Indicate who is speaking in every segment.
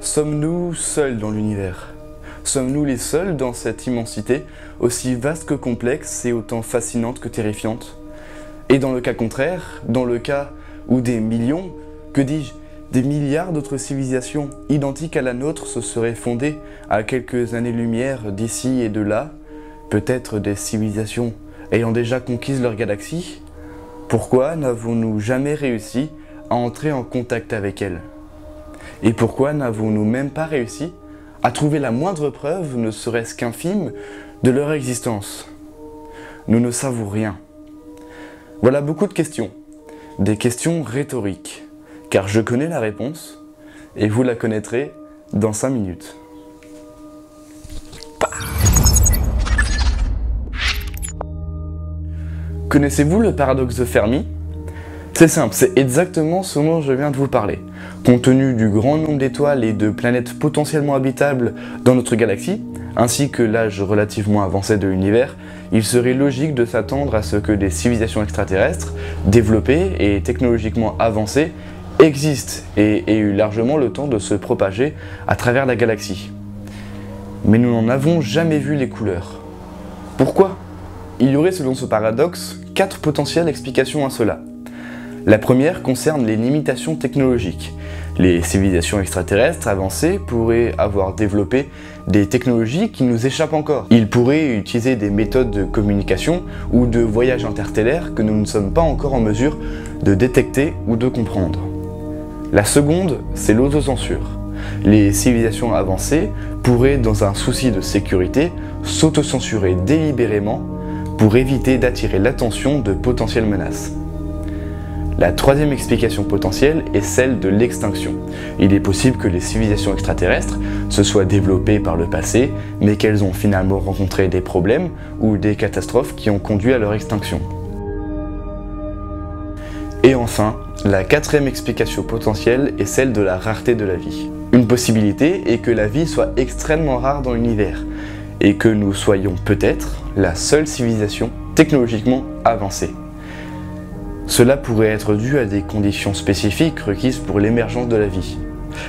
Speaker 1: Sommes-nous seuls dans l'univers? Sommes-nous les seuls dans cette immensité, aussi vaste que complexe et autant fascinante que terrifiante? Et dans le cas contraire, dans le cas où des millions, que dis-je, des milliards d'autres civilisations identiques à la nôtre se seraient fondées à quelques années-lumière d'ici et de là, peut-être des civilisations ayant déjà conquis leur galaxie, pourquoi n'avons-nous jamais réussi à entrer en contact avec elles? Et pourquoi n'avons-nous même pas réussi à trouver la moindre preuve, ne serait-ce qu'infime, de leur existence? Nous ne savons rien. Voilà beaucoup de questions, des questions rhétoriques, car je connais la réponse, et vous la connaîtrez dans 5 minutes. Connaissez-vous le paradoxe de Fermi? C'est simple, c'est exactement ce dont je viens de vous parler. Compte tenu du grand nombre d'étoiles et de planètes potentiellement habitables dans notre galaxie, ainsi que l'âge relativement avancé de l'univers, il serait logique de s'attendre à ce que des civilisations extraterrestres, développées et technologiquement avancées, existent et aient eu largement le temps de se propager à travers la galaxie. Mais nous n'en avons jamais vu les couleurs. Pourquoi? Il y aurait selon ce paradoxe 4 potentielles explications à cela. La première concerne les limitations technologiques. Les civilisations extraterrestres avancées pourraient avoir développé des technologies qui nous échappent encore. Ils pourraient utiliser des méthodes de communication ou de voyage interstellaire que nous ne sommes pas encore en mesure de détecter ou de comprendre. La seconde, c'est l'autocensure. Les civilisations avancées pourraient, dans un souci de sécurité, s'autocensurer délibérément pour éviter d'attirer l'attention de potentielles menaces. La troisième explication potentielle est celle de l'extinction. Il est possible que les civilisations extraterrestres se soient développées par le passé, mais qu'elles ont finalement rencontré des problèmes ou des catastrophes qui ont conduit à leur extinction. Et enfin, la quatrième explication potentielle est celle de la rareté de la vie. Une possibilité est que la vie soit extrêmement rare dans l'univers, et que nous soyons peut-être la seule civilisation technologiquement avancée. Cela pourrait être dû à des conditions spécifiques requises pour l'émergence de la vie.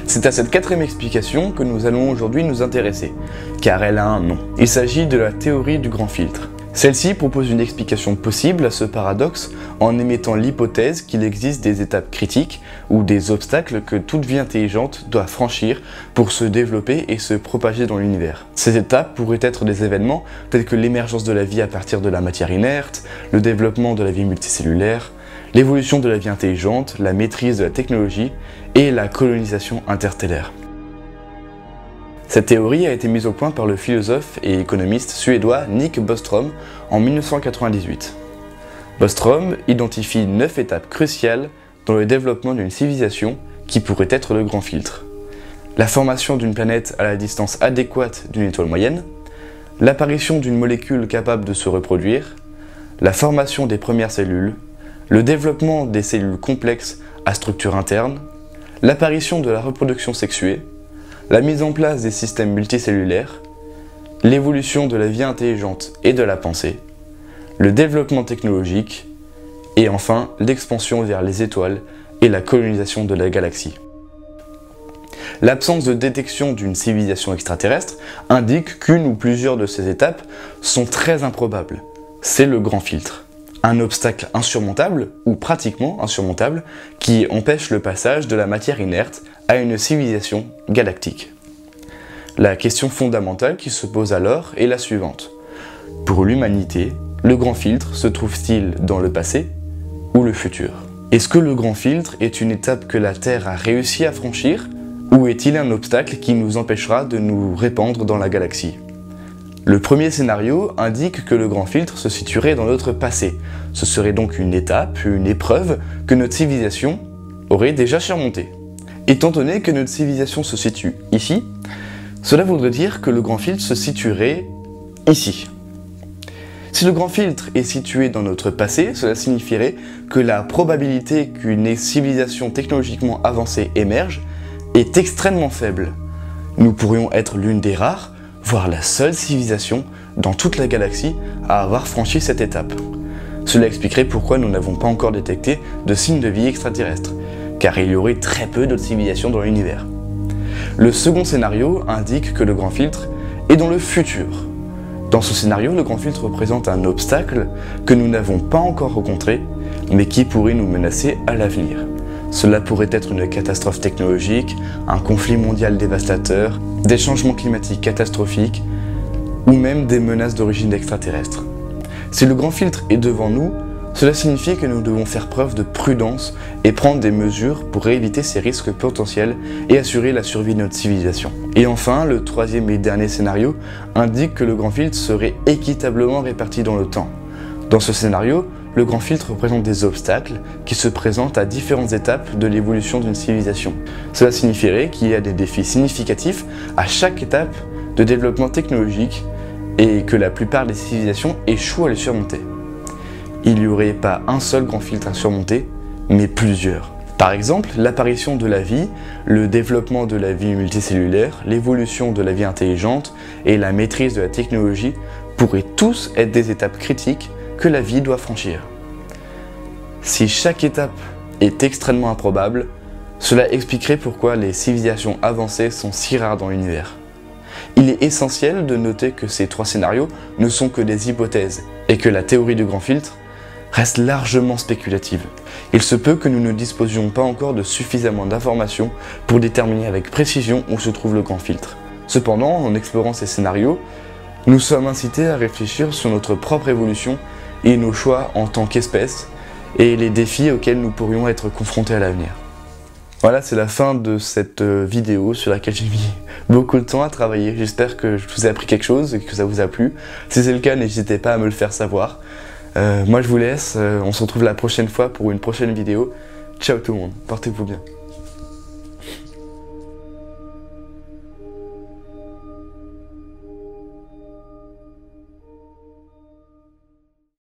Speaker 1: C'est à cette quatrième explication que nous allons aujourd'hui nous intéresser, car elle a un nom. Il s'agit de la théorie du grand filtre. Celle-ci propose une explication possible à ce paradoxe en émettant l'hypothèse qu'il existe des étapes critiques ou des obstacles que toute vie intelligente doit franchir pour se développer et se propager dans l'univers. Ces étapes pourraient être des événements tels que l'émergence de la vie à partir de la matière inerte, le développement de la vie multicellulaire, l'évolution de la vie intelligente, la maîtrise de la technologie et la colonisation interstellaire. Cette théorie a été mise au point par le philosophe et économiste suédois Nick Bostrom en 1998. Bostrom identifie 9 étapes cruciales dans le développement d'une civilisation qui pourrait être le grand filtre. La formation d'une planète à la distance adéquate d'une étoile moyenne, l'apparition d'une molécule capable de se reproduire, la formation des premières cellules, le développement des cellules complexes à structure interne, l'apparition de la reproduction sexuée, la mise en place des systèmes multicellulaires, l'évolution de la vie intelligente et de la pensée, le développement technologique, et enfin l'expansion vers les étoiles et la colonisation de la galaxie. L'absence de détection d'une civilisation extraterrestre indique qu'une ou plusieurs de ces étapes sont très improbables. C'est le grand filtre. Un obstacle insurmontable, ou pratiquement insurmontable, qui empêche le passage de la matière inerte à une civilisation galactique. La question fondamentale qui se pose alors est la suivante. Pour l'humanité, le grand filtre se trouve-t-il dans le passé ou le futur? Est-ce que le grand filtre est une étape que la Terre a réussi à franchir, ou est-il un obstacle qui nous empêchera de nous répandre dans la galaxie? Le premier scénario indique que le grand filtre se situerait dans notre passé. Ce serait donc une étape, une épreuve que notre civilisation aurait déjà surmontée. Étant donné que notre civilisation se situe ici, cela voudrait dire que le grand filtre se situerait ici. Si le grand filtre est situé dans notre passé, cela signifierait que la probabilité qu'une civilisation technologiquement avancée émerge est extrêmement faible. Nous pourrions être l'une des rares, voire la seule civilisation dans toute la galaxie à avoir franchi cette étape. Cela expliquerait pourquoi nous n'avons pas encore détecté de signes de vie extraterrestre, car il y aurait très peu d'autres civilisations dans l'univers. Le second scénario indique que le grand filtre est dans le futur. Dans ce scénario, le grand filtre représente un obstacle que nous n'avons pas encore rencontré, mais qui pourrait nous menacer à l'avenir. Cela pourrait être une catastrophe technologique, un conflit mondial dévastateur, des changements climatiques catastrophiques, ou même des menaces d'origine extraterrestre. Si le grand filtre est devant nous, cela signifie que nous devons faire preuve de prudence et prendre des mesures pour éviter ces risques potentiels et assurer la survie de notre civilisation. Et enfin, le troisième et dernier scénario indique que le grand filtre serait équitablement réparti dans le temps. Dans ce scénario, le grand filtre représente des obstacles qui se présentent à différentes étapes de l'évolution d'une civilisation. Cela signifierait qu'il y a des défis significatifs à chaque étape de développement technologique et que la plupart des civilisations échouent à les surmonter. Il n'y aurait pas un seul grand filtre à surmonter, mais plusieurs. Par exemple, l'apparition de la vie, le développement de la vie multicellulaire, l'évolution de la vie intelligente et la maîtrise de la technologie pourraient tous être des étapes critiques que la vie doit franchir. Si chaque étape est extrêmement improbable, cela expliquerait pourquoi les civilisations avancées sont si rares dans l'univers. Il est essentiel de noter que ces trois scénarios ne sont que des hypothèses et que la théorie du grand filtre reste largement spéculative. Il se peut que nous ne disposions pas encore de suffisamment d'informations pour déterminer avec précision où se trouve le grand filtre. Cependant, en explorant ces scénarios, nous sommes incités à réfléchir sur notre propre évolution et nos choix en tant qu'espèce et les défis auxquels nous pourrions être confrontés à l'avenir. Voilà, c'est la fin de cette vidéo sur laquelle j'ai mis beaucoup de temps à travailler. J'espère que je vous ai appris quelque chose et que ça vous a plu. Si c'est le cas, n'hésitez pas à me le faire savoir. Moi je vous laisse, on se retrouve la prochaine fois pour une prochaine vidéo. Ciao tout le monde, portez-vous bien.